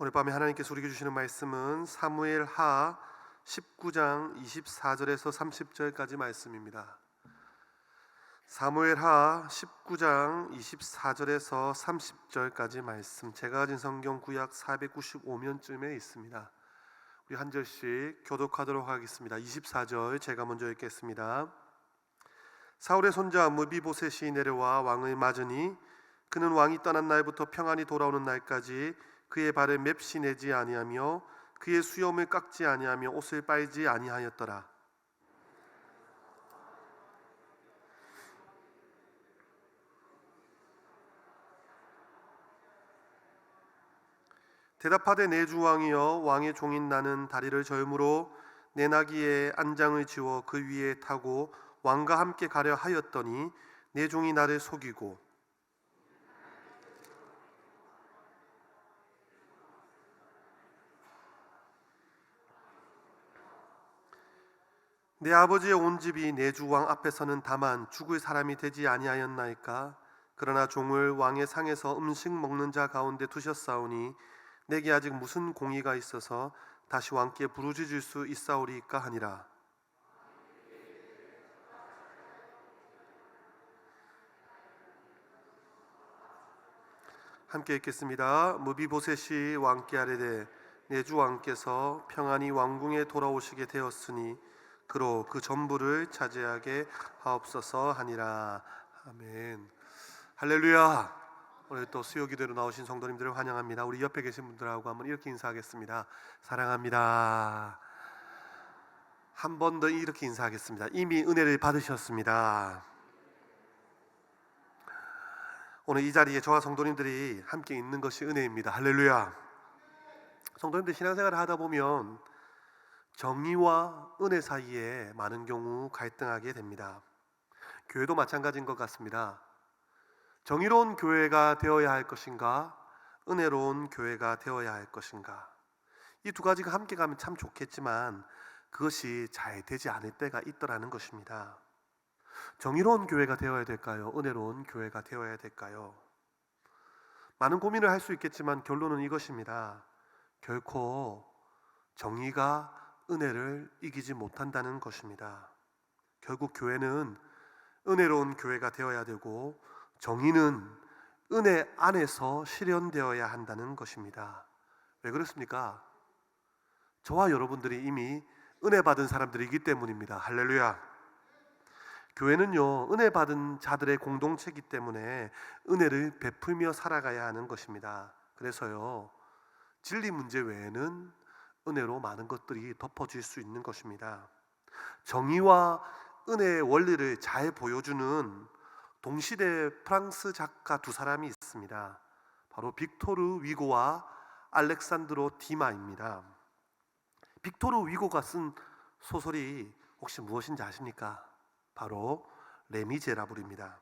오늘 밤에 하나님께서 우리에게 주시는 말씀은 사무엘 하 19장 24절에서 30절까지 말씀입니다. 사무엘 하 19장 24절에서 30절까지 말씀, 제가 가진 성경 구약 495면쯤에 있습니다. 우리 한 절씩 교독하도록 하겠습니다. 24절 제가 먼저 읽겠습니다. 사울의 손자 무비보셋이 내려와 왕을 맞으니 그는 왕이 떠난 날부터 평안히 돌아오는 날까지 그의 발에 맵시 내지 아니하며 그의 수염을 깎지 아니하며 옷을 빨지 아니하였더라. 대답하되 내 주 왕이여, 왕의 종인 나는 다리를 절므로 내 나귀의 안장을 지워 그 위에 타고 왕과 함께 가려 하였더니 내 종이 나를 속이고 내 아버지의 온 집이 내 주 왕 앞에서는 다만 죽을 사람이 되지 아니하였나이까. 그러나 종을 왕의 상에서 음식 먹는 자 가운데 두셨사오니 내게 아직 무슨 공의가 있어서 다시 왕께 부르짖을 수 있사오리이까 하니라. 함께 읽겠습니다. 무비보셋이 왕께 아뢰되 내 주 왕께서 평안히 왕궁에 돌아오시게 되었으니 그로 그 전부를 차지하게 하옵소서 하니라. 아멘. 할렐루야. 오늘 또 수요기도로 나오신 성도님들을 환영합니다. 우리 옆에 계신 분들하고 한번 이렇게 인사하겠습니다. 사랑합니다. 한 번 더 이렇게 인사하겠습니다. 이미 은혜를 받으셨습니다. 오늘 이 자리에 저와 성도님들이 함께 있는 것이 은혜입니다. 할렐루야. 성도님들 신앙생활을 하다 보면 정의와 은혜 사이에 많은 경우 갈등하게 됩니다. 교회도 마찬가지인 것 같습니다. 정의로운 교회가 되어야 할 것인가, 은혜로운 교회가 되어야 할 것인가, 이 두 가지가 함께 가면 참 좋겠지만 그것이 잘 되지 않을 때가 있더라는 것입니다. 정의로운 교회가 되어야 될까요? 은혜로운 교회가 되어야 될까요? 많은 고민을 할 수 있겠지만 결론은 이것입니다. 결코 정의가 은혜를 이기지 못한다는 것입니다. 결국 교회는 은혜로운 교회가 되어야 되고 정의는 은혜 안에서 실현되어야 한다는 것입니다. 왜 그렇습니까? 저와 여러분들이 이미 은혜 받은 사람들이기 때문입니다. 할렐루야. 교회는요, 은혜 받은 자들의 공동체이기 때문에 은혜를 베풀며 살아가야 하는 것입니다. 그래서요, 진리 문제 외에는 은혜로 많은 것들이 덮어질 수 있는 것입니다. 정의와 은혜의 원리를 잘 보여주는 동시대 프랑스 작가 두 사람이 있습니다. 바로 빅토르 위고와 알렉산드로 디마입니다. 빅토르 위고가 쓴 소설이 혹시 무엇인지 아십니까? 바로 레미제라블입니다.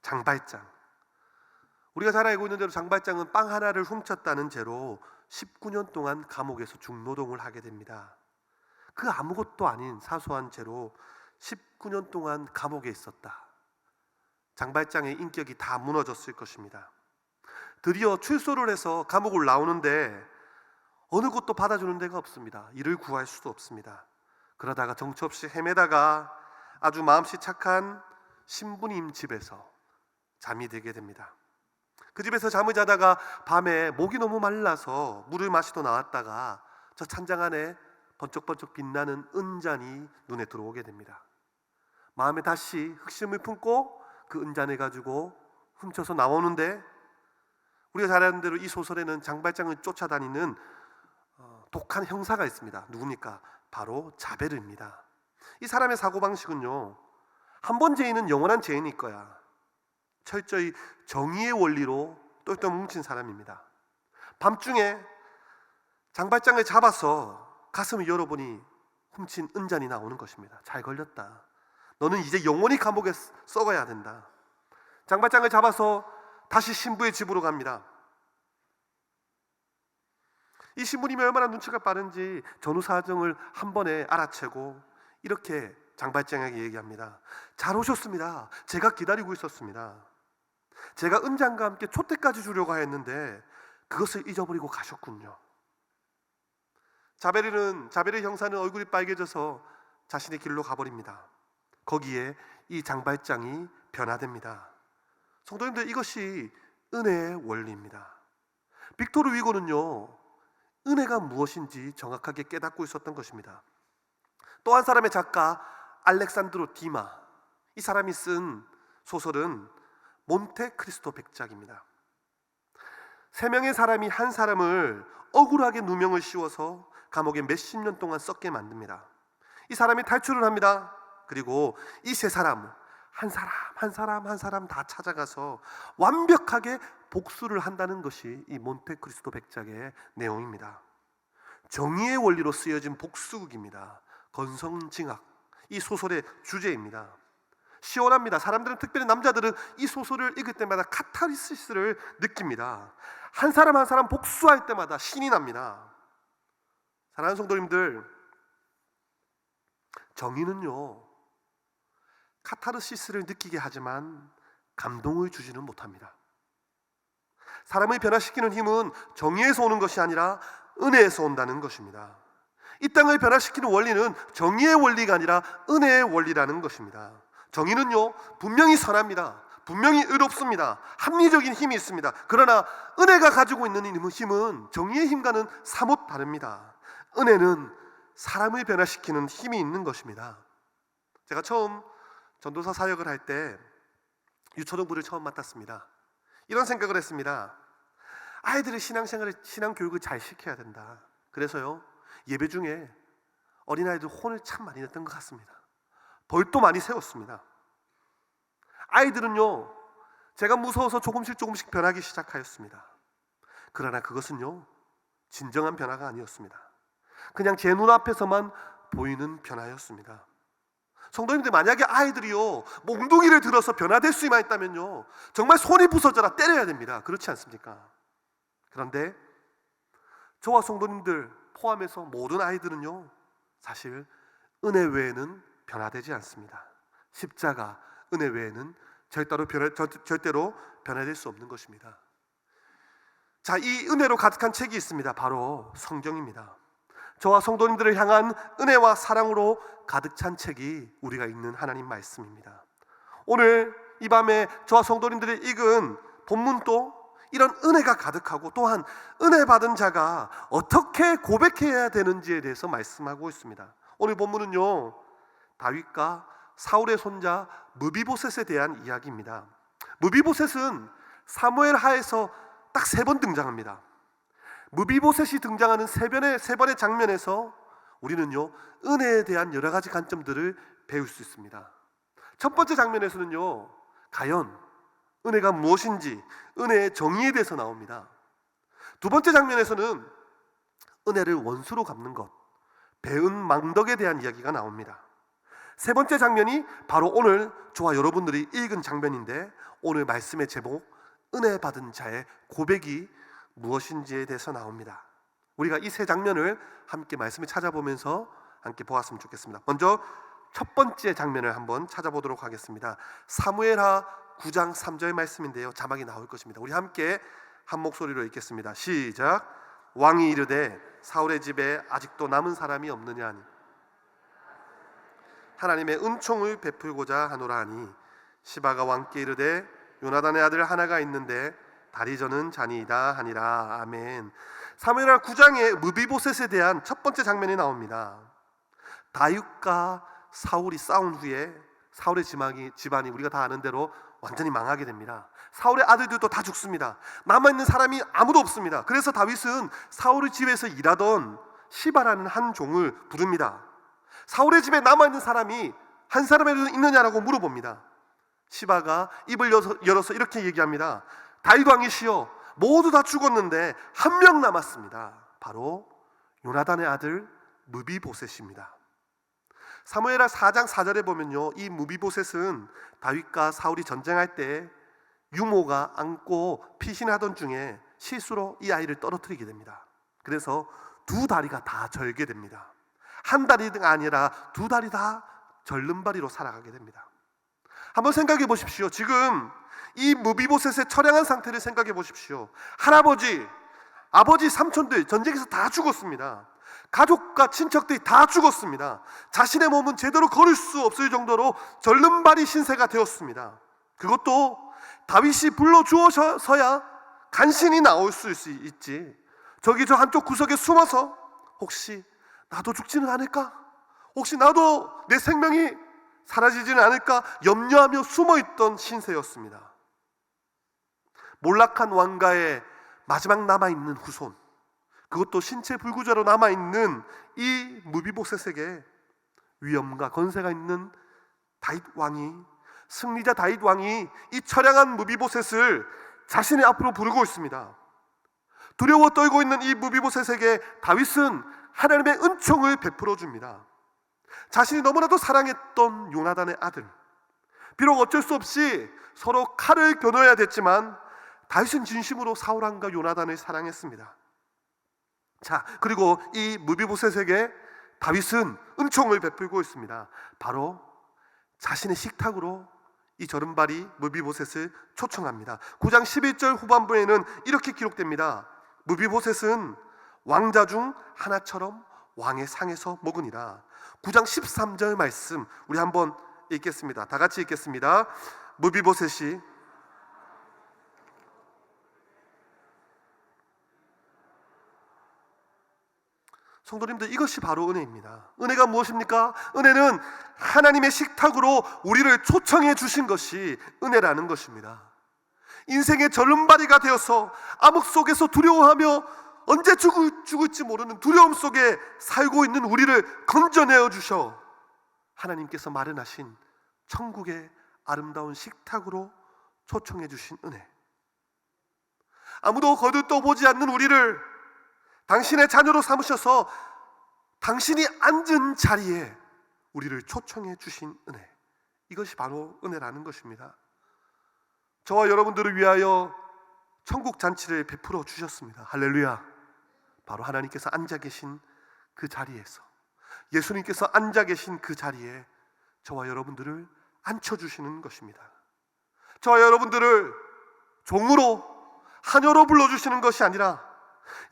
장발장. 우리가 잘 알고 있는 대로 장발장은 빵 하나를 훔쳤다는 죄로 19년 동안 감옥에서 중노동을 하게 됩니다. 그 아무것도 아닌 사소한 죄로 19년 동안 감옥에 있었다. 장발장의 인격이 다 무너졌을 것입니다. 드디어 출소를 해서 감옥을 나오는데 어느 곳도 받아주는 데가 없습니다. 일을 구할 수도 없습니다. 그러다가 정처 없이 헤매다가 아주 마음씨 착한 신부님 집에서 잠이 들게 됩니다. 그 집에서 잠을 자다가 밤에 목이 너무 말라서 물을 마시러 나왔다가 저 찬장 안에 번쩍번쩍 빛나는 은잔이 눈에 들어오게 됩니다. 마음에 다시 흑심을 품고 그 은잔을 가지고 훔쳐서 나오는데, 우리가 잘 아는 대로 이 소설에는 장발장을 쫓아다니는 독한 형사가 있습니다. 누굽니까? 바로 자베르입니다. 이 사람의 사고방식은요, 한 번 죄인은 영원한 죄인일 거야, 철저히 정의의 원리로 똘똘 뭉친 사람입니다. 밤중에 장발장을 잡아서 가슴을 열어보니 훔친 은잔이 나오는 것입니다. 잘 걸렸다. 너는 이제 영원히 감옥에 썩어야 된다. 장발장을 잡아서 다시 신부의 집으로 갑니다. 이 신부님이 얼마나 눈치가 빠른지 전후 사정을 한 번에 알아채고 이렇게 장발장에게 얘기합니다. 잘 오셨습니다. 제가 기다리고 있었습니다. 제가 은장과 함께 촛대까지 주려고 했는데 그것을 잊어버리고 가셨군요. 자벨의 형사는 얼굴이 빨개져서 자신의 길로 가버립니다. 거기에 이 장발장이 변화됩니다. 성도님들, 이것이 은혜의 원리입니다. 빅토르 위고는요, 은혜가 무엇인지 정확하게 깨닫고 있었던 것입니다. 또 한 사람의 작가 알렉산드로 디마, 이 사람이 쓴 소설은 몬테크리스토 백작입니다. 3명의 사람이 한 사람을 억울하게 누명을 씌워서 감옥에 몇십 년 동안 썩게 만듭니다. 이 사람이 탈출을 합니다. 그리고 이 3사람 한 사람 다 찾아가서 완벽하게 복수를 한다는 것이 이 몬테크리스토 백작의 내용입니다. 정의의 원리로 쓰여진 복수극입니다. 건성징악, 이 소설의 주제입니다. 시원합니다. 사람들은, 특별히 남자들은 이 소설을 읽을 때마다 카타르시스를 느낍니다. 한 사람 한 사람 복수할 때마다 신이 납니다. 사랑하는 성도님들, 정의는요, 카타르시스를 느끼게 하지만 감동을 주지는 못합니다. 사람을 변화시키는 힘은 정의에서 오는 것이 아니라 은혜에서 온다는 것입니다. 이 땅을 변화시키는 원리는 정의의 원리가 아니라 은혜의 원리라는 것입니다. 정의는요, 분명히 선합니다. 분명히 의롭습니다. 합리적인 힘이 있습니다. 그러나 은혜가 가지고 있는 힘은 정의의 힘과는 사뭇 다릅니다. 은혜는 사람을 변화시키는 힘이 있는 것입니다. 제가 처음 전도사 사역을 할 때 유초등부를 처음 맡았습니다. 이런 생각을 했습니다. 아이들의 신앙교육을 잘 시켜야 된다. 그래서요, 예배 중에 어린아이들 혼을 참 많이 냈던 것 같습니다. 벌도 많이 세웠습니다. 아이들은요, 제가 무서워서 조금씩 변하기 시작하였습니다. 그러나 그것은요, 진정한 변화가 아니었습니다. 그냥 제 눈앞에서만 보이는 변화였습니다. 성도님들, 만약에 아이들이요, 몽둥이를 들어서 변화될 수만 있다면요, 정말 손이 부서져라 때려야 됩니다. 그렇지 않습니까? 그런데 저와 성도님들 포함해서 모든 아이들은요, 사실 은혜 외에는 변화되지 않습니다. 십자가, 은혜 외에는 절대로 변화될 수 없는 것입니다. 자, 이 은혜로 가득한 책이 있습니다. 바로 성경입니다. 저와 성도님들을 향한 은혜와 사랑으로 가득 찬 책이 우리가 읽는 하나님 말씀입니다. 오늘 이 밤에 저와 성도님들이 읽은 본문도 이런 은혜가 가득하고, 또한 은혜 받은 자가 어떻게 고백해야 되는지에 대해서 말씀하고 있습니다. 오늘 본문은요, 다윗과 사울의 손자 무비보셋에 대한 이야기입니다. 무비보셋은 사무엘 하에서 딱 3번 등장합니다. 무비보셋이 등장하는 세 번의 장면에서 우리는요, 은혜에 대한 여러 가지 관점들을 배울 수 있습니다. 첫 번째 장면에서는요, 과연 은혜가 무엇인지, 은혜의 정의에 대해서 나옵니다. 두 번째 장면에서는 은혜를 원수로 갚는 것, 배은망덕에 대한 이야기가 나옵니다. 세 번째 장면이 바로 오늘 저와 여러분들이 읽은 장면인데, 오늘 말씀의 제목, 은혜 받은 자의 고백이 무엇인지에 대해서 나옵니다. 우리가 이 3장면을 함께 말씀을 찾아보면서 함께 보았으면 좋겠습니다. 먼저 첫 번째 장면을 한번 찾아보도록 하겠습니다. 사무엘하 9장 3절 말씀인데요, 자막이 나올 것입니다. 우리 함께 한 목소리로 읽겠습니다. 시작. 왕이 이르되 사울의 집에 아직도 남은 사람이 없느냐 하니 하나님의 은총을 베풀고자 하노라 하니 시바가 왕께 이르되 요나단의 아들 하나가 있는데 다리 저는 자니이다 하니라. 아멘. 사무엘하 9장에 무비보셋에 대한 첫 번째 장면이 나옵니다. 다윗과 사울이 싸운 후에 사울의 집안이 우리가 다 아는 대로 완전히 망하게 됩니다. 사울의 아들들도 다 죽습니다. 남아있는 사람이 아무도 없습니다. 그래서 다윗은 사울의 집에서 일하던 시바라는 한 종을 부릅니다. 사울의 집에 남아있는 사람이 한 사람이라도 있느냐라고 물어봅니다. 시바가 입을 열어서 이렇게 얘기합니다. 다윗 왕이시여, 모두 다 죽었는데 한 명 남았습니다. 바로 요나단의 아들 무비보셋입니다. 사무엘하 4장 4절에 보면요, 이 무비보셋은 다윗과 사울이 전쟁할 때 유모가 안고 피신하던 중에 실수로 이 아이를 떨어뜨리게 됩니다. 그래서 2 다리가 다 절게 됩니다. 한 다리가 아니라 2 다리 다 절름발이로 살아가게 됩니다. 한번 생각해 보십시오. 지금 이 무비보셋의 처량한 상태를 생각해 보십시오. 할아버지, 아버지, 삼촌들 전쟁에서 다 죽었습니다. 가족과 친척들이 다 죽었습니다. 자신의 몸은 제대로 걸을 수 없을 정도로 절름발이 신세가 되었습니다. 그것도 다윗이 불러주어서야 간신히 나올 수 있지. 저기 저 한쪽 구석에 숨어서 혹시 나도 죽지는 않을까? 혹시 나도 내 생명이 사라지지는 않을까? 염려하며 숨어있던 신세였습니다. 몰락한 왕가의 마지막 남아있는 후손, 그것도 신체 불구자로 남아있는 이 무비보셋에게 위엄과 건세가 있는 다윗 왕이, 승리자 다윗 왕이 이 처량한 무비보셋을 자신의 앞으로 부르고 있습니다. 두려워 떨고 있는 이 무비보셋에게 다윗은 하나님의 은총을 베풀어 줍니다. 자신이 너무나도 사랑했던 요나단의 아들, 비록 어쩔 수 없이 서로 칼을 겨눠야 됐지만 다윗은 진심으로 사울왕과 요나단을 사랑했습니다. 자, 그리고 이 무비보셋에게 다윗은 은총을 베풀고 있습니다. 바로 자신의 식탁으로 이 저른발이 무비보셋을 초청합니다. 9장 11절 후반부에는 이렇게 기록됩니다. 무비보셋은 왕자 중 하나처럼 왕의 상에서 먹으니라. 9장 13절 말씀 우리 한번 읽겠습니다. 다 같이 읽겠습니다. 무비보셋이 성도님들, 이것이 바로 은혜입니다. 은혜가 무엇입니까? 은혜는 하나님의 식탁으로 우리를 초청해 주신 것이 은혜라는 것입니다. 인생의 절름발이가 되어서 암흑 속에서 두려워하며 언제 죽을지 모르는 두려움 속에 살고 있는 우리를 건져내어 주셔 하나님께서 마련하신 천국의 아름다운 식탁으로 초청해 주신 은혜, 아무도 거들떠보지 않는 우리를 당신의 자녀로 삼으셔서 당신이 앉은 자리에 우리를 초청해 주신 은혜, 이것이 바로 은혜라는 것입니다. 저와 여러분들을 위하여 천국 잔치를 베풀어 주셨습니다. 할렐루야. 바로 하나님께서 앉아 계신 그 자리에서, 예수님께서 앉아 계신 그 자리에 저와 여러분들을 앉혀주시는 것입니다. 저와 여러분들을 종으로, 하녀로 불러주시는 것이 아니라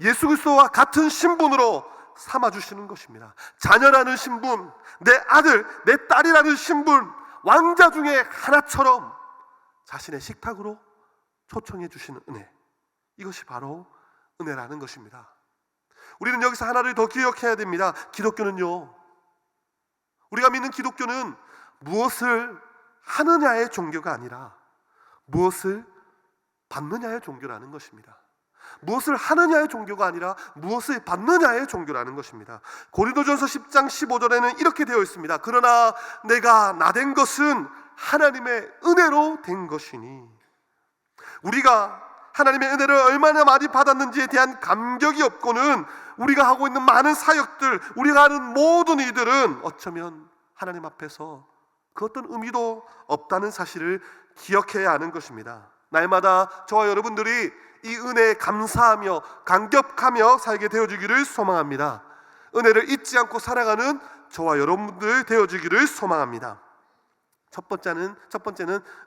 예수 그리스도와 같은 신분으로 삼아주시는 것입니다. 자녀라는 신분, 내 아들, 내 딸이라는 신분, 왕자 중에 하나처럼 자신의 식탁으로 초청해 주시는 은혜, 이것이 바로 은혜라는 것입니다. 우리는 여기서 하나를 더 기억해야 됩니다. 기독교는요, 우리가 믿는 기독교는 무엇을 하느냐의 종교가 아니라 무엇을 받느냐의 종교라는 것입니다. 무엇을 하느냐의 종교가 아니라 무엇을 받느냐의 종교라는 것입니다. 고린도전서 10장 15절에는 이렇게 되어 있습니다. 그러나 내가 나된 것은 하나님의 은혜로 된 것이니. 우리가 하나님의 은혜를 얼마나 많이 받았는지에 대한 감격이 없고는 우리가 하고 있는 많은 사역들, 우리가 하는 모든 일들은 어쩌면 하나님 앞에서 그 어떤 의미도 없다는 사실을 기억해야 하는 것입니다. 날마다 저와 여러분들이 이 은혜에 감사하며 감격하며 살게 되어지기를 소망합니다. 은혜를 잊지 않고 살아가는 저와 여러분들 되어지기를 소망합니다. 첫 번째는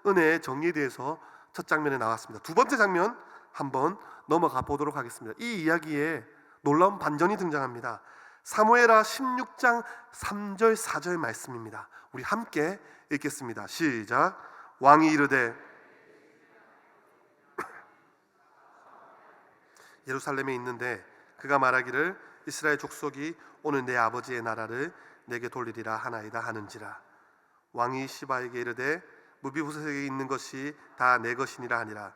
은혜의 정의에 대해서 첫 장면에 나왔습니다. 두 번째 장면 한번 넘어가 보도록 하겠습니다. 이 이야기에 놀라운 반전이 등장합니다. 사무엘하 16장 3절 4절 말씀입니다. 우리 함께 읽겠습니다. 시작. 왕이 이르되 예루살렘에 있는데 그가 말하기를 이스라엘 족속이 오늘 내 아버지의 나라를 내게 돌리리라 하나이다 하는지라. 왕이 시바에게 이르되 무비보셋에게 있는 것이 다 내 것이니라 하니라.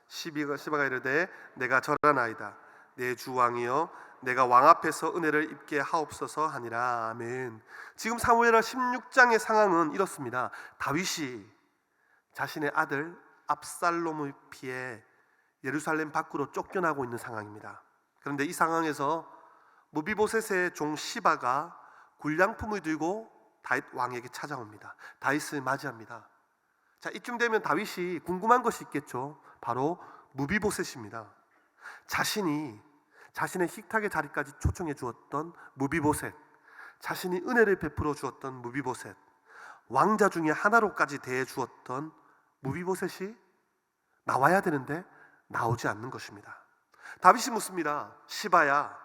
시바가 이르되 내가 절하나이다. 내 주 왕이여 내가 왕 앞에서 은혜를 입게 하옵소서 하니라. 아멘. 지금 사무엘하 16장의 상황은 이렇습니다. 다윗이 자신의 아들 압살롬을 피해 예루살렘 밖으로 쫓겨나고 있는 상황입니다. 그런데 이 상황에서 무비보셋의 종 시바가 군량품을 들고 다윗 왕에게 찾아옵니다. 다윗을 맞이합니다. 자, 이쯤 되면 다윗이 궁금한 것이 있겠죠. 바로 무비보셋입니다. 자신이 자신의 식탁의 자리까지 초청해 주었던 무비보셋, 자신이 은혜를 베풀어 주었던 무비보셋, 왕자 중에 하나로까지 대해 주었던 무비보셋이 나와야 되는데 나오지 않는 것입니다. 다윗이 묻습니다. 시바야,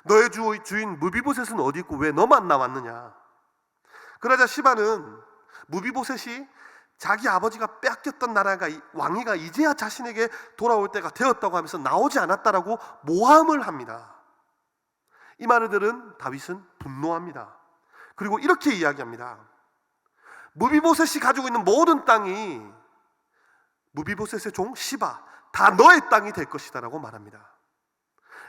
너의 주인 무비보셋은 어디 있고 왜 너만 남았느냐? 그러자 시바는 무비보셋이 자기 아버지가 빼앗겼던 나라가 왕위가 이제야 자신에게 돌아올 때가 되었다고 하면서 나오지 않았다라고 모함을 합니다. 이 말을 들은 다윗은 분노합니다. 그리고 이렇게 이야기합니다. 무비보셋이 가지고 있는 모든 땅이 무비보셋의 종 시바 다 너의 땅이 될 것이다 라고 말합니다.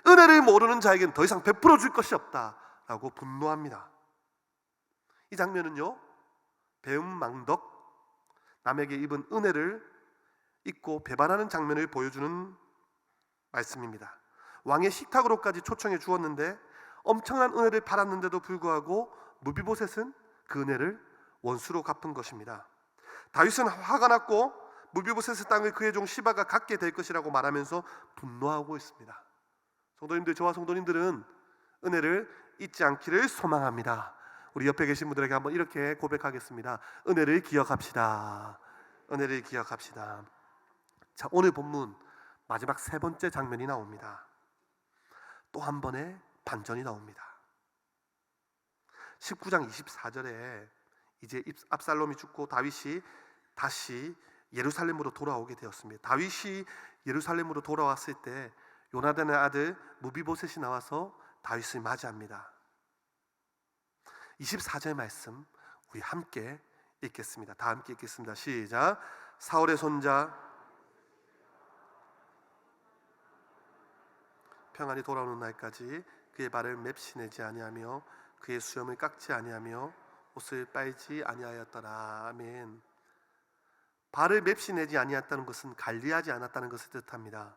은혜를 모르는 자에게는 더 이상 베풀어 줄 것이 없다 라고 분노합니다. 이 장면은요, 배은망덕, 남에게 입은 은혜를 잊고 배반하는 장면을 보여주는 말씀입니다. 왕의 식탁으로까지 초청해 주었는데 엄청난 은혜를 받았는데도 불구하고 무비보셋은 그 은혜를 원수로 갚은 것입니다. 다윗은 화가 났고 무비보셋의 땅을 그의 종 시바가 갖게 될 것이라고 말하면서 분노하고 있습니다. 성도님들, 저와 성도님들은 은혜를 잊지 않기를 소망합니다. 우리 옆에 계신 분들에게 한번 이렇게 고백하겠습니다. 은혜를 기억합시다. 은혜를 기억합시다. 자, 오늘 본문 마지막 세 번째 장면이 나옵니다. 또 한 번의 반전이 나옵니다. 19장 24절에 이제 압살롬이 죽고 다윗이 다시 예루살렘으로 돌아오게 되었습니다. 다윗이 예루살렘으로 돌아왔을 때 요나단의 아들 무비보셋이 나와서 다윗을 맞이합니다. 24절 말씀 우리 함께 읽겠습니다. 다 함께 읽겠습니다. 시작. 사울의 손자 평안히 돌아오는 날까지 그의 발을 맵시내지 아니하며 그의 수염을 깎지 아니하며 옷을 빨지 아니하였더라. 아멘. 발을 맵시내지 아니했다는 것은 관리하지 않았다는 것을 뜻합니다.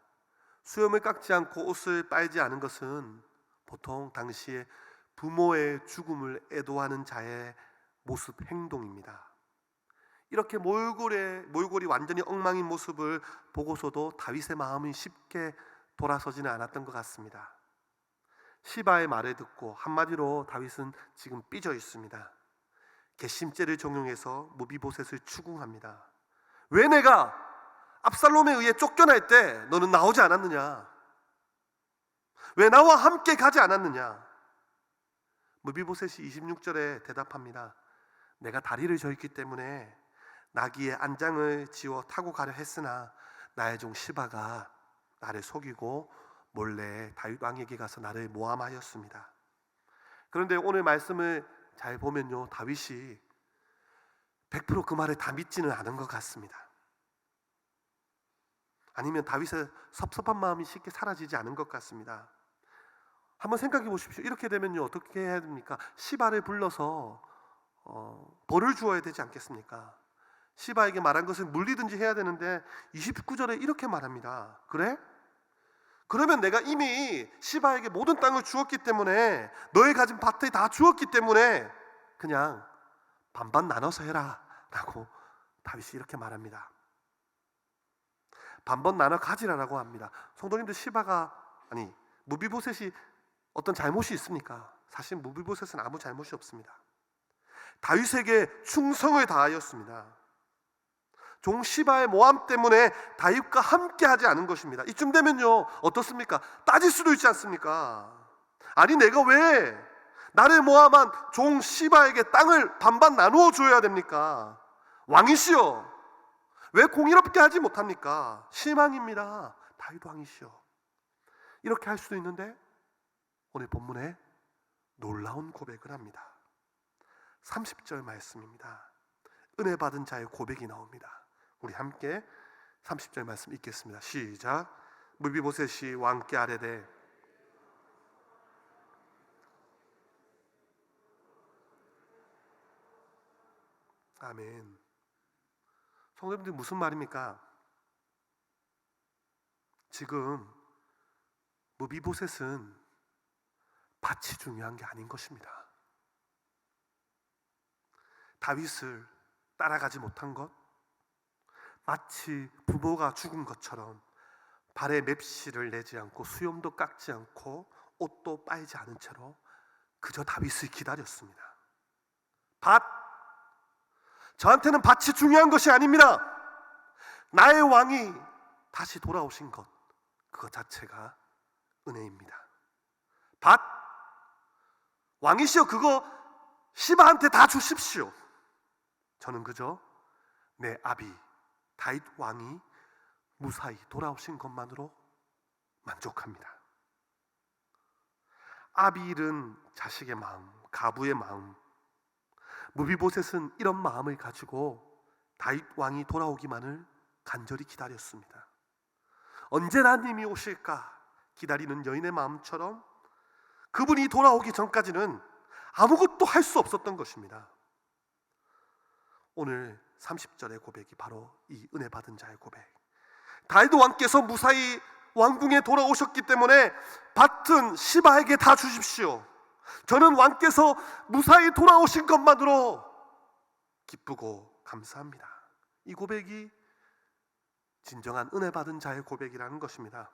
수염을 깎지 않고 옷을 빨지 않은 것은 보통 당시에 부모의 죽음을 애도하는 자의 모습, 행동입니다. 이렇게 몰골이 완전히 엉망인 모습을 보고서도 다윗의 마음이 쉽게 돌아서지는 않았던 것 같습니다. 시바의 말을 듣고 한마디로 다윗은 지금 삐져 있습니다. 괘씸죄를 적용해서 무비보셋을 추궁합니다. 왜 내가 압살롬에 의해 쫓겨날 때 너는 나오지 않았느냐? 왜 나와 함께 가지 않았느냐? 무비보셋이 26절에 대답합니다. 내가 다리를 저었기 때문에 나귀의 안장을 지어 타고 가려 했으나 나의 종 시바가 나를 속이고 몰래 다윗 왕에게 가서 나를 모함하였습니다. 그런데 오늘 말씀을 잘 보면요, 다윗이 100% 그 말을 다 믿지는 않은 것 같습니다. 아니면 다윗의 섭섭한 마음이 쉽게 사라지지 않은 것 같습니다. 한번 생각해 보십시오. 이렇게 되면요, 어떻게 해야 됩니까? 시바를 불러서 벌을 주어야 되지 않겠습니까? 시바에게 말한 것을 물리든지 해야 되는데 29절에 이렇게 말합니다. 그래? 그러면 내가 이미 시바에게 모든 땅을 주었기 때문에, 너의 가진 밭을 다 주었기 때문에 그냥 반반 나눠서 해라 라고 다윗이 이렇게 말합니다. 반반 나눠 가지라라고 합니다. 성도님들, 무비보셋이 어떤 잘못이 있습니까? 사실 무비보셋은 아무 잘못이 없습니다. 다윗에게 충성을 다하였습니다. 종 시바의 모함 때문에 다윗과 함께 하지 않은 것입니다. 이쯤 되면요, 어떻습니까? 따질 수도 있지 않습니까? 아니, 내가 왜 나를 모함한 종 시바에게 땅을 반반 나누어 줘야 됩니까? 왕이시여, 왜 공의롭게 하지 못합니까? 실망입니다. 다윗 왕이시여. 이렇게 할 수도 있는데 오늘 본문에 놀라운 고백을 합니다. 30절 말씀입니다. 은혜 받은 자의 고백이 나옵니다. 우리 함께 30절 말씀 읽겠습니다. 시작. 무비보셋이 왕께 아뢰되 아멘. 성도님들, 무슨 말입니까? 지금 무비보셋은 밭이 중요한 게 아닌 것입니다. 다윗을 따라가지 못한 것, 마치 부모가 죽은 것처럼 발에 맵시를 내지 않고 수염도 깎지 않고 옷도 빨지 않은 채로 그저 다윗을 기다렸습니다. 저한테는 밭이 중요한 것이 아닙니다. 나의 왕이 다시 돌아오신 것, 그것 자체가 은혜입니다. 밭 왕이시여 그거 시바한테 다 주십시오. 저는 그저 내 아비 다윗 왕이 무사히 돌아오신 것만으로 만족합니다. 아비일은 자식의 마음, 가부의 마음, 무비보셋은 이런 마음을 가지고 다윗 왕이 돌아오기만을 간절히 기다렸습니다. 언제나 님이 오실까 기다리는 여인의 마음처럼 그분이 돌아오기 전까지는 아무것도 할 수 없었던 것입니다. 오늘 30절의 고백이 바로 이 은혜 받은 자의 고백. 다윗 왕께서 무사히 왕궁에 돌아오셨기 때문에 밭은 시바에게 다 주십시오. 저는 왕께서 무사히 돌아오신 것만으로 기쁘고 감사합니다. 이 고백이 진정한 은혜 받은 자의 고백이라는 것입니다.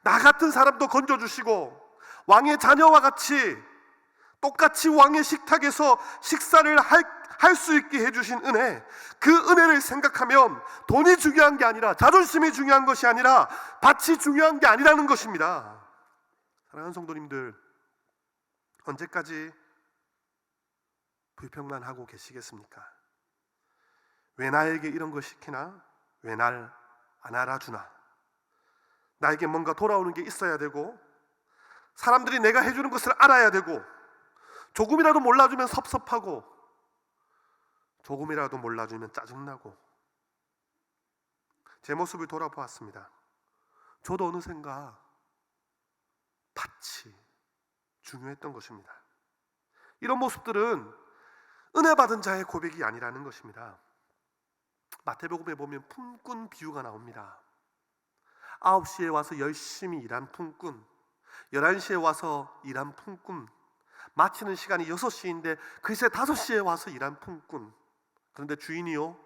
나 같은 사람도 건져주시고 왕의 자녀와 같이 똑같이 왕의 식탁에서 식사를 할 수 있게 해주신 은혜, 그 은혜를 생각하면 돈이 중요한 게 아니라, 자존심이 중요한 것이 아니라 밭이 중요한 게 아니라는 것입니다. 사랑하는 성도님들, 언제까지 불평만 하고 계시겠습니까? 왜 나에게 이런 걸 시키나? 왜 날 안 알아주나? 나에게 뭔가 돌아오는 게 있어야 되고, 사람들이 내가 해주는 것을 알아야 되고, 조금이라도 몰라주면 섭섭하고, 조금이라도 몰라주면 짜증나고. 제 모습을 돌아보았습니다. 저도 어느샌가 밭이 중요했던 것입니다. 이런 모습들은 은혜 받은 자의 고백이 아니라는 것입니다. 마태복음에 보면 품꾼 비유가 나옵니다. 9시에 와서 열심히 일한 품꾼, 11시에 와서 일한 품꾼, 마치는 시간이 6시인데 글쎄 5시에 와서 일한 품꾼. 그런데 주인이요,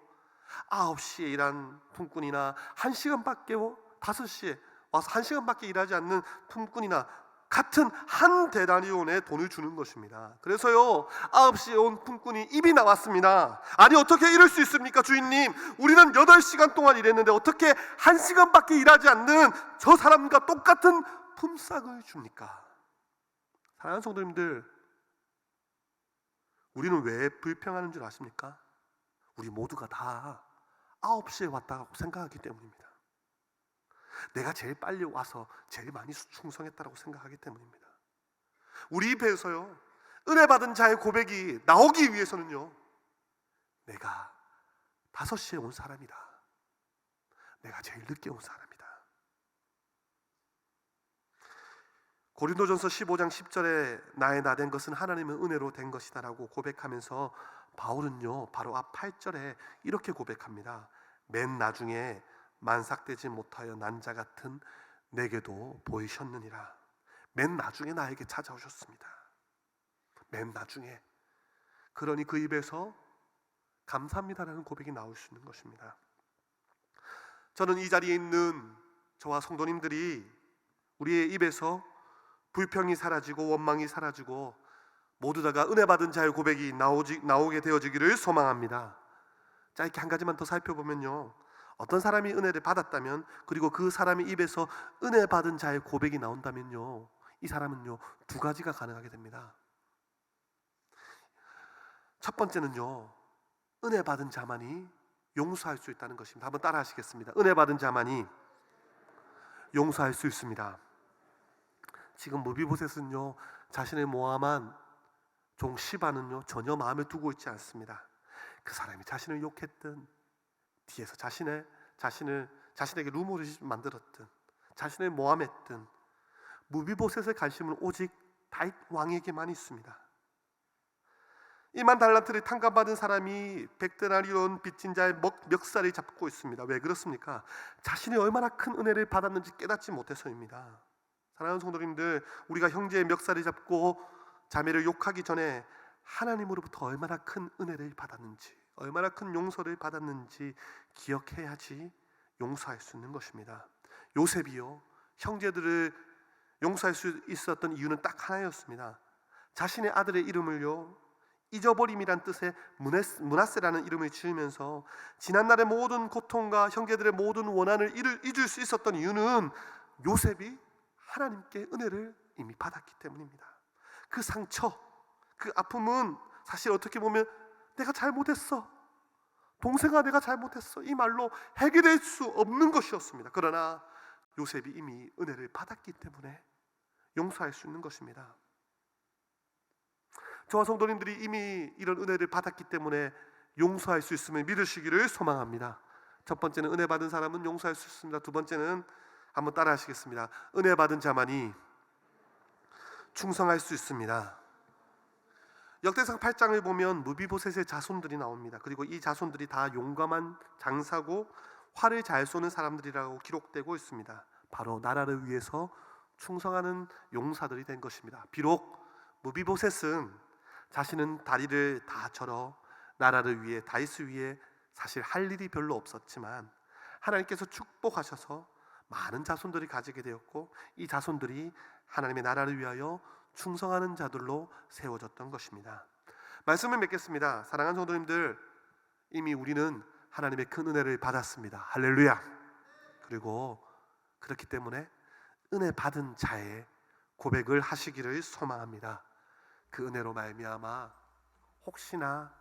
9시에 일한 품꾼이나 1시간밖에 5시에 와서 1시간밖에 일하지 않는 품꾼이나 같은 한 데나리온에 돈을 주는 것입니다. 그래서요, 9시에 온 품꾼이 입이 나왔습니다. 아니 어떻게 이럴 수 있습니까 주인님, 우리는 8시간 동안 일했는데 어떻게 1시간밖에 일하지 않는 저 사람과 똑같은 품삯을 줍니까? 사랑하는 성도님들, 우리는 왜 불평하는 줄 아십니까? 우리 모두가 다 9시에 왔다고 생각하기 때문입니다. 내가 제일 빨리 와서 제일 많이 충성했다고 생각하기 때문입니다. 우리 입에서요, 은혜 받은 자의 고백이 나오기 위해서는요, 내가 5시에 온 사람이다, 내가 제일 늦게 온 사람이다. 고린도전서 15장 10절에 나의 나 된 것은 하나님의 은혜로 된 것이다 라고 고백하면서 바울은요, 바로 앞 8절에 이렇게 고백합니다. 맨 나중에 만삭되지 못하여 난 자 같은 내게도 보이셨느니라. 맨 나중에 나에게 찾아오셨습니다. 맨 나중에. 그러니 그 입에서 감사합니다라는 고백이 나올 수 있는 것입니다. 저는 이 자리에 있는 저와 성도님들이 우리의 입에서 불평이 사라지고 원망이 사라지고 모두 다가 은혜 받은 자의 고백이 나오게 되어지기를 소망합니다. 짧게 한 가지만 더 살펴보면요, 어떤 사람이 은혜를 받았다면, 그리고 그 사람의 입에서 은혜 받은 자의 고백이 나온다면요, 이 사람은요 2가지가 가능하게 됩니다. 첫 번째는요, 은혜 받은 자만이 용서할 수 있다는 것입니다. 한번 따라 하시겠습니다. 은혜 받은 자만이 용서할 수 있습니다. 지금 무비보셋은요, 자신의 모함한 종 시바는요 전혀 마음에 두고 있지 않습니다. 그 사람이 자신을 욕했든, 뒤에서 자신에게 루머를 만들었든, 자신을 모함했든, 무비보셋의 관심은 오직 다윗 왕에게만 있습니다. 1만 달란트를 탕감받은 사람이 100데나리온 빚진 자의 멱살을 잡고 있습니다. 왜 그렇습니까? 자신이 얼마나 큰 은혜를 받았는지 깨닫지 못해서입니다. 사랑하는 성도님들, 우리가 형제의 멱살을 잡고 자매를 욕하기 전에 하나님으로부터 얼마나 큰 은혜를 받았는지, 얼마나 큰 용서를 받았는지 기억해야지 용서할 수 있는 것입니다. 요셉이요, 형제들을 용서할 수 있었던 이유는 딱 하나였습니다. 자신의 아들의 이름을요, 잊어버림이란 뜻의 므낫세라는 이름을 지으면서 지난날의 모든 고통과 형제들의 모든 원한을 잊을 수 있었던 이유는 요셉이 하나님께 은혜를 이미 받았기 때문입니다. 그 상처, 그 아픔은 사실 어떻게 보면 내가 잘못했어, 동생아 내가 잘못했어, 이 말로 해결될 수 없는 것이었습니다. 그러나 요셉이 이미 은혜를 받았기 때문에 용서할 수 있는 것입니다. 저와 성도님들이 이미 이런 은혜를 받았기 때문에 용서할 수 있음을 믿으시기를 소망합니다. 첫 번째는 은혜 받은 사람은 용서할 수 있습니다. 두 번째는 한번 따라 하시겠습니다. 은혜 받은 자만이 충성할 수 있습니다. 역대상 8장을 보면 무비보셋의 자손들이 나옵니다. 그리고 이 자손들이 다 용감한 장사고 활을 잘 쏘는 사람들이라고 기록되고 있습니다. 바로 나라를 위해서 충성하는 용사들이 된 것입니다. 비록 무비보셋은 자신은 다리를 다 절어 나라를 위해, 다윗을 위해 사실 할 일이 별로 없었지만 하나님께서 축복하셔서 많은 자손들이 가지게 되었고, 이 자손들이 하나님의 나라를 위하여 충성하는 자들로 세워졌던 것입니다. 말씀을 맺겠습니다. 사랑하는 성도님들, 이미 우리는 하나님의 큰 은혜를 받았습니다. 할렐루야. 그리고 그렇기 때문에 은혜 받은 자의 고백을 하시기를 소망합니다. 그 은혜로 말미암아 혹시나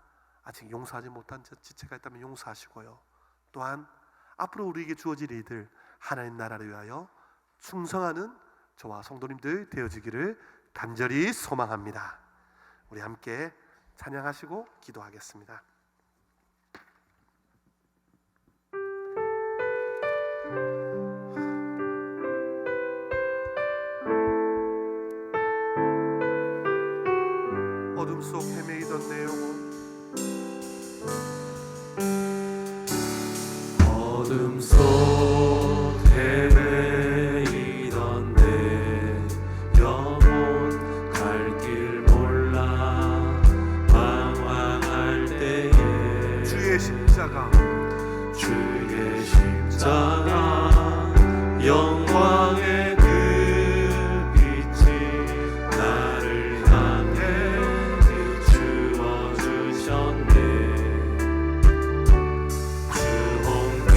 아직 용서하지 못한 지체가 있다면 용서하시고요, 또한 앞으로 우리에게 주어질 일들 하나님 나라를 위하여 충성하는 저와 성도님들 되어지기를 간절히 소망합니다. 우리 함께 찬양하시고 기도하겠습니다. 어둠 속 헤매이던 내 영혼, 어둠 속 헤매이던 내 영혼, 갈 길 몰라 방황할 때에 주의 십자가, 주의 십자가 영광의 그 빛이 나를 향해 비추어 주셨네. 주홍빛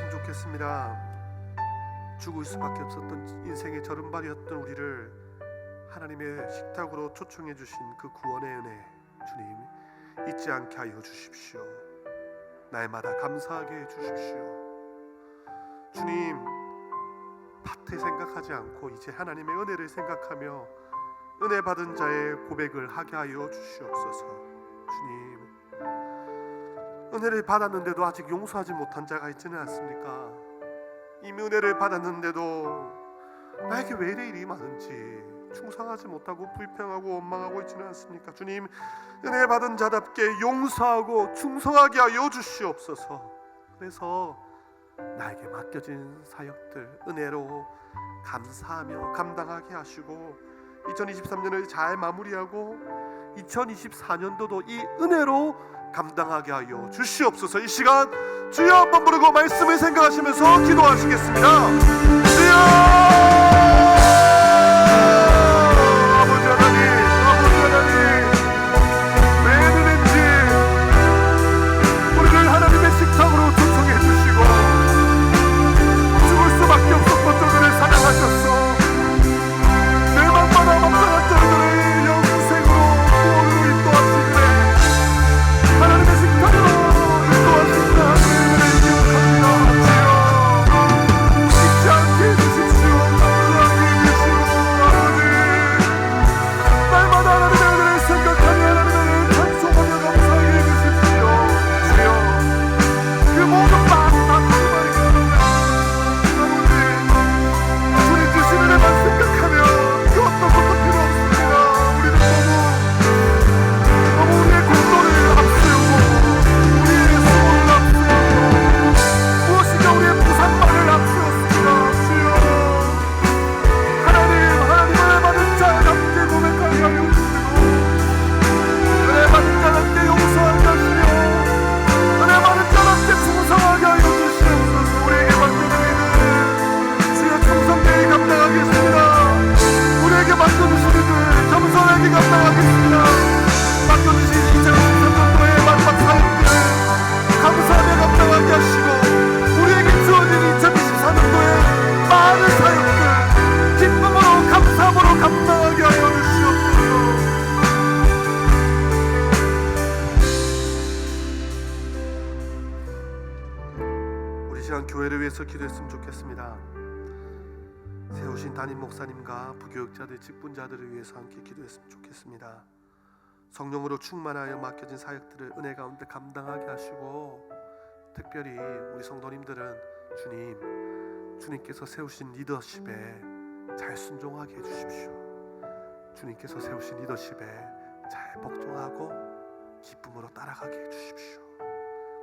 기도했으면 좋겠습니다. 죽을 수밖에 없었던 인생의 절름발이었던 우리를 하나님의 식탁으로 초청해 주신 그 구원의 은혜, 주님 잊지 않게 하여 주십시오. 날마다 감사하게 해 주십시오. 주님, 밭을 생각하지 않고 이제 하나님의 은혜를 생각하며 은혜 받은 자의 고백을 하게 하여 주시옵소서. 주님, 은혜를 받았는데도 아직 용서하지 못한 자가 있지는 않습니까? 이미 은혜를 받았는데도 나에게 왜 이래 일이 많은지 충성하지 못하고 불평하고 원망하고 있지는 않습니까? 주님, 은혜 받은 자답게 용서하고 충성하게 하여 주시옵소서. 그래서 나에게 맡겨진 사역들 은혜로 감사하며 감당하게 하시고 2023년을 잘 마무리하고 2024년도도 이 은혜로 감당하게 하여 주시옵소서. 이 시간 주여 한번 부르고 말씀을 생각하시면서 기도하시겠습니다. 주여! 아버지 하나님, 왜 그런지 우리를 하나님의 식탁으로 초청해 주시고 죽을 수밖에 없었던 저들을 사랑하셨소. 내 맘마다 맘마다 저들을 영생으로 구원으로 인도하시네. 하나님의 식탁으로 인도하신다. 은혜를 기억합니다. 주여 잊지 않게 해주십시오. 감사하게 해주시오. 아버지, 날마다 하나님의 은혜를 생각하며 하나님의 은혜를 찬송하며 감사하게 해주십시오. 주여, 그 모든 마음 다 주님에게 아버지, 주님 주신 은혜만 생각하며 그 어떤 것도 필요 없습니다. 우리는 너무 우리의 공로를 앞세우고 우리의 수고를 앞세우고 무엇인가 우리의 부산만을 앞세웠습니다. 주여, 하나님을 받은 자답게 고백하게 하여 주시고 은혜 받은 자답게 용서하게 하시며 은혜 받은 자답게 충성하게 하여 주시옵소서. 우리에게 맡겨주시는 주여 충성되이 감당하겠습니다. 우리에게 맡겨주시는 겸손하게 감당하겠습니다. 맡겨주신 2023년도의 마지막 사역들을 감사하며 감당하게 하시고 우리에게 주어진 2024년도의 많은 사역들 기쁨으로 감사함으로 감당하게 하여 주시옵소서. 우리 시간 교회를 위해서 기도했으면 좋겠습니다. 세우신 담임 목사님과 부교육자들, 직분자들을 위해서 함께 기도했으면 좋겠습니다. 성령으로 충만하여 맡겨진 사역들을 은혜 가운데 감당하게 하시고 특별히 우리 성도님들은 주님께서 세우신 리더십에 잘 순종하게 해주십시오. 주님께서 세우신 리더십에 잘 복종하고 기쁨으로 따라가게 해주십시오.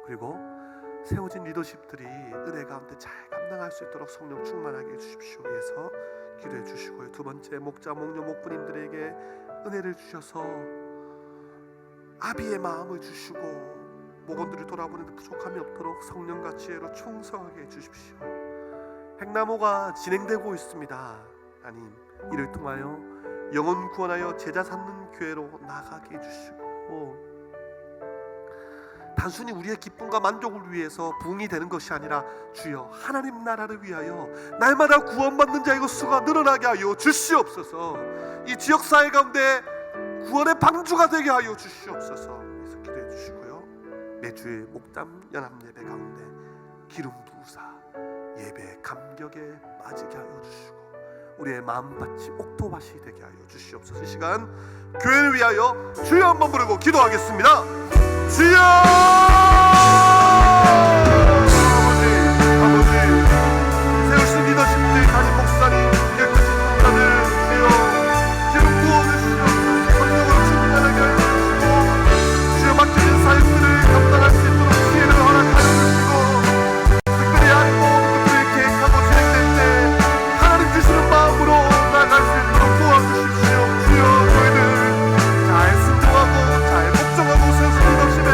그리고 세워진 리더십들이 은혜 가운데 잘 감당할 수 있도록 성령 충만하게 해주십시오. 위해서 기도해 주시고요. 두 번째, 목자, 목녀, 목부님들에게 은혜를 주셔서 아비의 마음을 주시고 목원들을 돌아보는데 부족함이 없도록 성령과 지혜로 충성하게 해주십시오. 행나무가 진행되고 있습니다. 하나님, 이를 통하여 영혼 구원하여 제자 삼는 교회로 나가게 해주시고 단순히 우리의 기쁨과 만족을 위해서 부흥이 되는 것이 아니라 주여 하나님 나라를 위하여 날마다 구원받는 자의 수가 늘어나게 하여 주시옵소서. 이 지역사회 가운데 구원의 방주가 되게 하여 주시옵소서. 그래서 기도해 주시고요. 매주의 목담 연합 예배 가운데 기름 부으사 예배 감격에 빠지게 하여 주시고 우리의 마음밭이 옥토밭이 되게 하여 주시옵소서. 이 시간 교회를 위하여 주여 한번 부르고 기도하겠습니다. 주여! 아버지 세우신 리더십들, 담임 목사님, 부교육자, 직분자들 주여 기름 부어주시옵소서. 성령으로 충만하게 하여 주시고 주여 맡겨진 사역들을 감당할 수 있도록 지혜를 허락하여 주시고 특별히 알고 그들을 계획하고 진행될 때 하나님 주시는 마음으로 나아갈 수 있도록 도와주십시오. 주여, 저희들 잘 순종하고 잘 복종하고 세우신 리더십에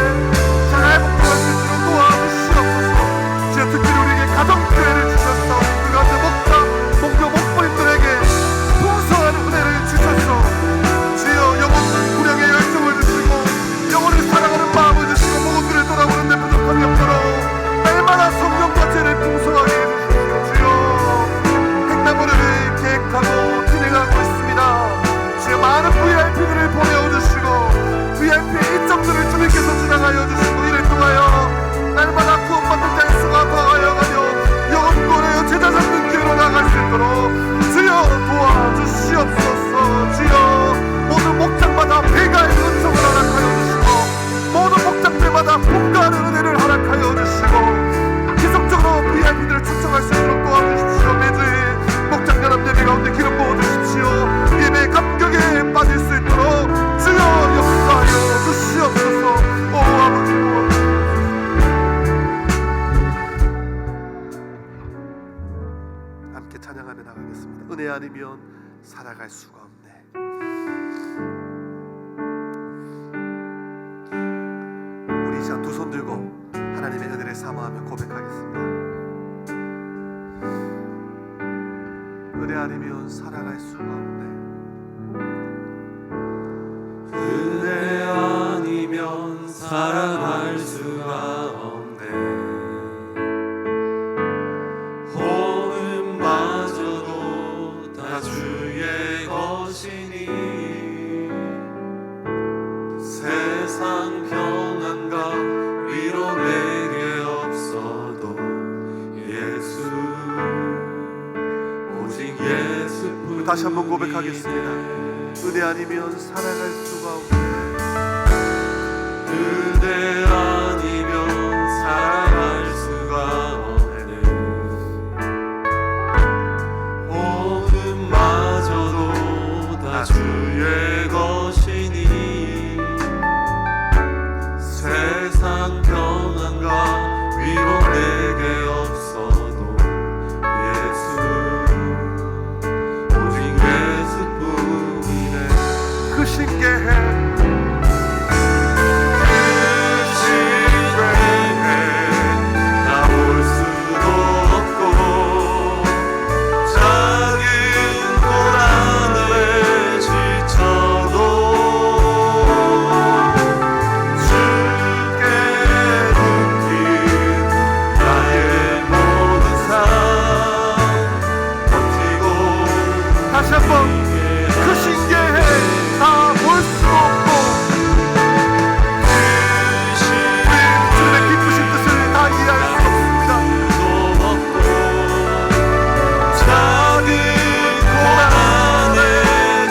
찬양하며 나가겠습니다. 은혜 아니면 살아갈 수가 없네. 우리 이 시간 두 손 들고 하나님의 은혜를 사모하며 고백하겠습니다. 은혜 아니면 살아갈 수가 없네. 은혜 아니면 살아갈 수가 없네. 호흡마저도 다 주의 것이니 세상 평안과 위로 내게 없어도 예수 오직 예수뿐. 다시 한번 고백하겠습니다. 은혜 아니면 살아갈 수가 없네. 은혜 아니면 살아갈 수가 없네. 호흡마저도 다 주의 것이니 세상 평안과 위로 내게 없어도 예수 오직 예수뿐이네. 그 신께해 다시 한번 그 신께해 다 볼 수 없고 주님의 기쁘신 뜻을 다 이해할 수 없습니다. 작은 고난에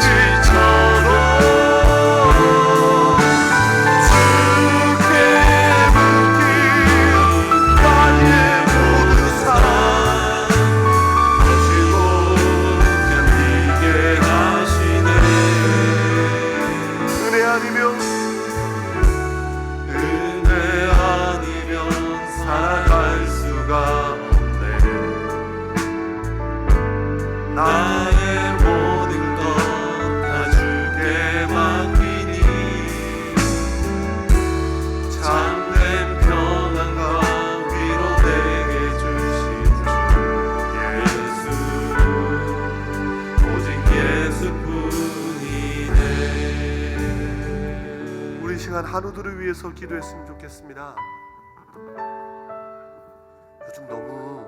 지쳐도 주께 묶인 나의 모든 삶 버티고 견디게 하시네. 은혜 아니면 살아갈 수가 없네. 나의 모든 것 다 주께 맡기니 참된 평안과 위로 내게 주신 주 예수 오직 예수뿐이네. 우리 이 시간 한우들을 위해서 기도했으면 좋겠습니다. 요즘 너무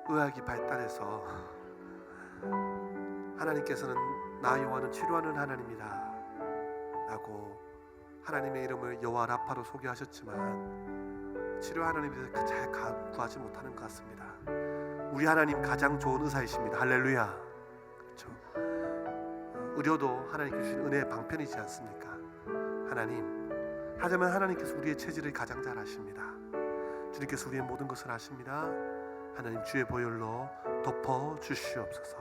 의학이 발달해서 하나님께서는 나 여호와는 치료하는 하나님이다 라고 하나님의 이름을 여호와 라파로 소개하셨지만 치료 하나님에 대해서 잘 구하지 못하는 것 같습니다. 우리 하나님 가장 좋은 의사이십니다. 할렐루야. 그렇죠? 의료도 하나님께 주신 은혜의 방편이지 않습니까? 하지만 하나님께서 우리의 체질을 가장 잘 아십니다. 주님께서 우리의 모든 것을 아십니다. 하나님 주의 보혈로 덮어 주시옵소서.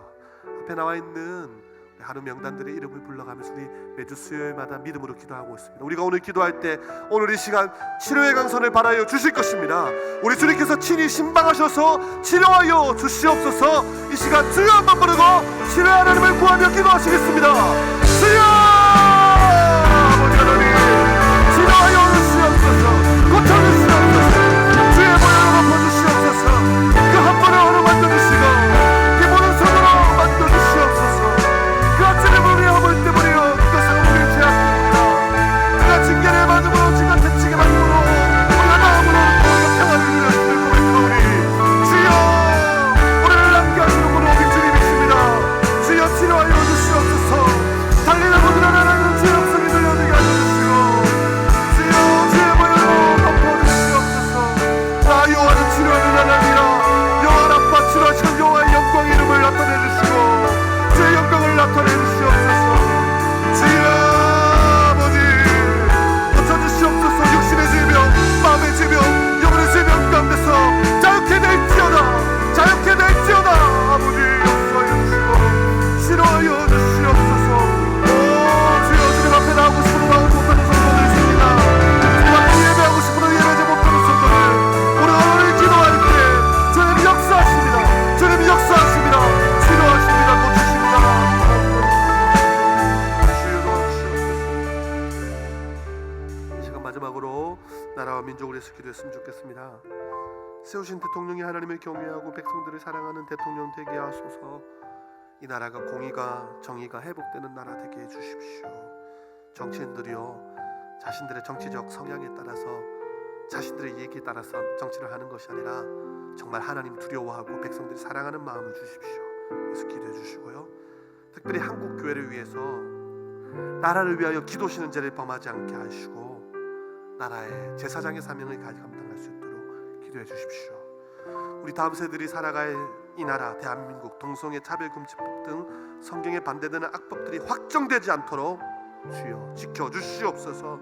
앞에 나와 있는 우리 한우 명단들의 이름을 불러가면서 우리 매주 수요일마다 믿음으로 기도하고 있습니다. 우리가 오늘 기도할 때 오늘 이 시간 치료의 강선을 바라여 주실 것입니다. 우리 주님께서 친히 신방하셔서 치료하여 주시옵소서. 이 시간 주여 한번 부르고 치료의 하나님을 구하며 기도하시겠습니다. 주여 아버지 하나님 치료하여 주시옵소서. 고쳐주시옵소서. 주의 보혈로 덮어주시옵소서. 그 한 번에 오늘 만져주시고 이 모든 손으로 만져주시옵소서. 그 아침에 우리 허물 때문에요. 그것은 우리 죄악입니다. 그가 징계를 받음으로 지가 대치게 받음으로 우리가 마음으로 우리가 평안을 누렸음을 고백하오니 주여 우리를 낫게 하시는 분은 오직 주님이십니다. 주여 치료하여 주시옵소서. 달리는 모든 하나 기도하시겠습니다. 세우신 대통령이 하나님을 경외하고 백성들을 사랑하는 대통령 되게 하소서. 이 나라가 공의가 정의가 회복되는 나라 되게 해주십시오. 정치인들이요, 자신들의 정치적 성향에 따라서 자신들의 얘기에 따라서 정치를 하는 것이 아니라 정말 하나님 두려워하고 백성들을 사랑하는 마음을 주십시오. 그래서 기도해 주시고요, 특별히 한국 교회를 위해서 나라를 위하여 기도시는 죄를 범하지 않게 하시고 나라의 제사장의 사명을 감당할 수 있도록 기도해 주십시오. 우리 다음 세대들이 살아갈 이 나라 대한민국 동성애 차별금지법 등 성경에 반대되는 악법들이 확정되지 않도록 주여 지켜주시옵소서.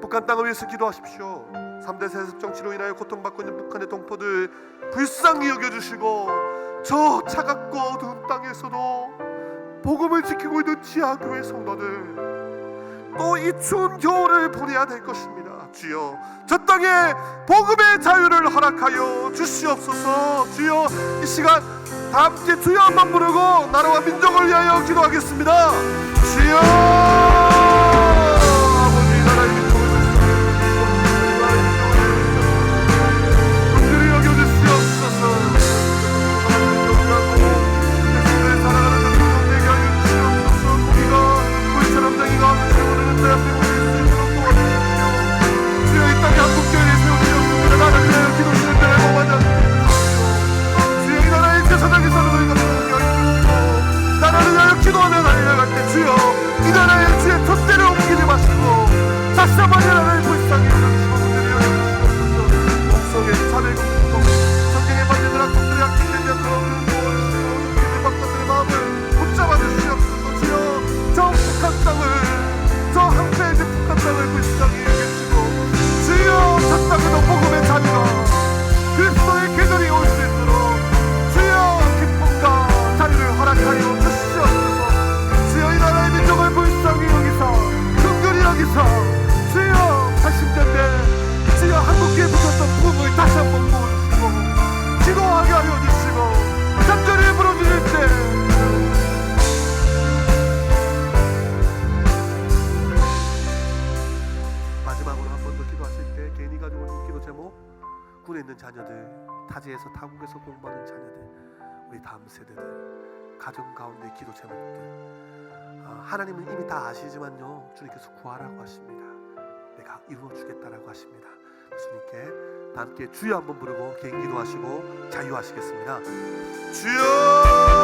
북한 땅을 위해서 기도하십시오. 3대 세습 정치로 인하여 고통받고 있는 북한의 동포들 불쌍히 여겨주시고 저 차갑고 어두운 땅에서도 복음을 지키고 있는 지하교회 성도들 또 이 추운 겨울을 보내야 될 것입니다. 주여 저 땅에 복음의 자유를 허락하여 주시옵소서. 주여 이 시간 다 함께 주여 한번 부르고 나라와 민족을 위하여 기도하겠습니다. 주여 아버지 나라의 민족을 긍휼히 여겨주시옵소서. 백성들을 사랑하는 대통령 되게 하여 주시옵소서. 우리가 불처럼 정의가 세우는 대한민국을 수 있도록 도와주십시오. 주여 이 땅에 한국교회를 세우시옵소서. 나라를 위하여 기도시는 때를 범하지 않게 해주십시오. 주여 이 나라의 제사장의 사람을 감당하게 하여 주시고 나라를 위하여 기도하며 달려갈 때 주여 이 나라의 주의 푯대를 옮기지 마시고 다시 한번 이 나라를 불쌍히 여겨주시고 분들이 여겨주시옵소서. 목성의 차별금지법 성경에 반대되는 악법들이 악행되지 않도록 도와주시고 그들 박사들의 마음을 붙잡아 주시옵소서. 주여 저 북한 땅을 저 항폐해진 북한 땅을 불쌍히 여겨주시고 주여 저 땅에도 복음의 자유가 그리스도의 계절이 올 수 있도록 주여 기쁨과 자유를 허락하여 주시옵소서. 주여 이 나라의 민족을 불쌍히 여기서 긍휼히 여기서 주여 80년대 주여 한국교회 붙었던 부흥을 다시 한번 부어주시고 기도하게 하여 주시고 간절히 부르짖을 때 마지막으로 한 번 더 기도하실 때 개인이 가지고 있는 기도 제목, 군에 있는 자녀들, 타지에서 타국에서 공부하는 자녀들, 우리 다음 세대들, 가정 가운데 기도 제목들, 하나님은 이미 다 아시지만요 주님께서 구하라고 하십니다. 내가 이루어주겠다라고 하십니다. 주님께 다 함께 주여 한번 부르고 개인 기도하시고 자유하시겠습니다. 주여